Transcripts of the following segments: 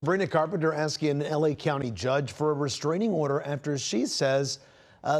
Sabrina Carpenter asking an LA County judge for a restraining order after she says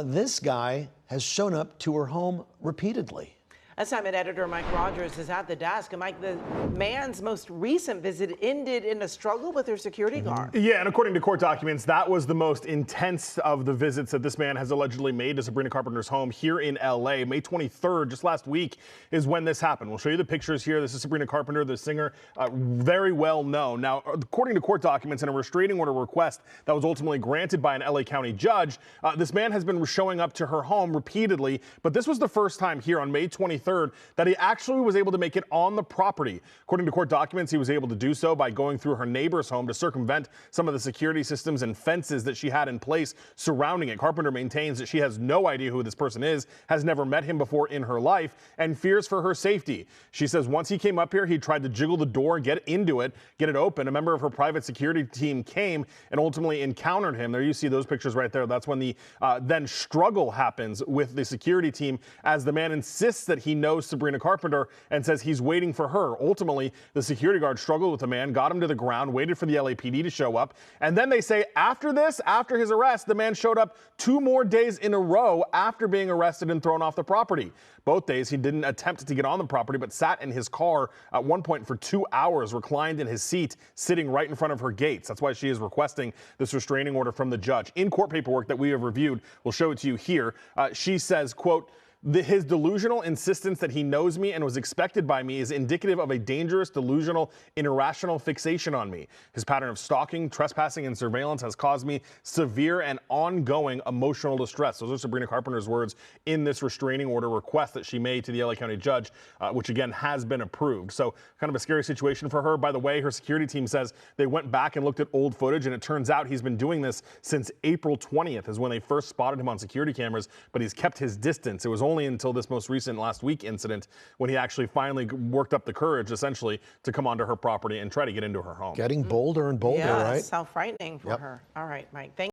this guy has shown up to her home repeatedly. Assignment editor Mike Rogers is at the desk. And Mike, the man's most recent visit ended in a struggle with her security guard. Yeah, and according to court documents, that was the most intense of the visits that this man has allegedly made to Sabrina Carpenter's home here in LA. May 23rd, just last week, is when this happened. We'll show you the pictures here. This is Sabrina Carpenter, the singer, very well known. Now, according to court documents and a restraining order request that was ultimately granted by an LA County judge, this man has been showing up to her home repeatedly, but this was the first time here on May 23rd that he actually was able to make it on the property. According to court documents, he was able to do so by going through her neighbor's home to circumvent some of the security systems and fences that she had in place surrounding it. Carpenter maintains that she has no idea who this person is, has never met him before in her life, and fears for her safety. She says once he came up here, he tried to jiggle the door, get into it, get it open. A member of her private security team came and ultimately encountered him. There you see those pictures right there. That's when the then struggle happens with the security team as the man insists that he knows Sabrina Carpenter and says he's waiting for her. Ultimately, the security guard struggled with the man, got him to the ground, waited for the LAPD to show up. And then they say after his arrest, the man showed up 2 more days in a row after being arrested and thrown off the property. Both days he didn't attempt to get on the property, but sat in his car at one point for 2 hours, reclined in his seat, sitting right in front of her gates. That's why she is requesting this restraining order from the judge. In court paperwork that we have reviewed, we'll show it to you here. She says, quote, his delusional insistence that he knows me and was expected by me is indicative of a dangerous, delusional, irrational fixation on me. His pattern of stalking, trespassing, and surveillance has caused me severe and ongoing emotional distress. Those are Sabrina Carpenter's words in this restraining order request that she made to the LA County judge, which again has been approved. So kind of a scary situation for her. By the way, her security team says they went back and looked at old footage, and it turns out he's been doing this since April 20th is when they first spotted him on security cameras, but he's kept his distance. It was only until this most recent last week incident when he actually finally worked up the courage essentially to come onto her property and try to get into her home. Getting bolder and bolder, Yeah, right? so frightening for her. All right, Mike. Thank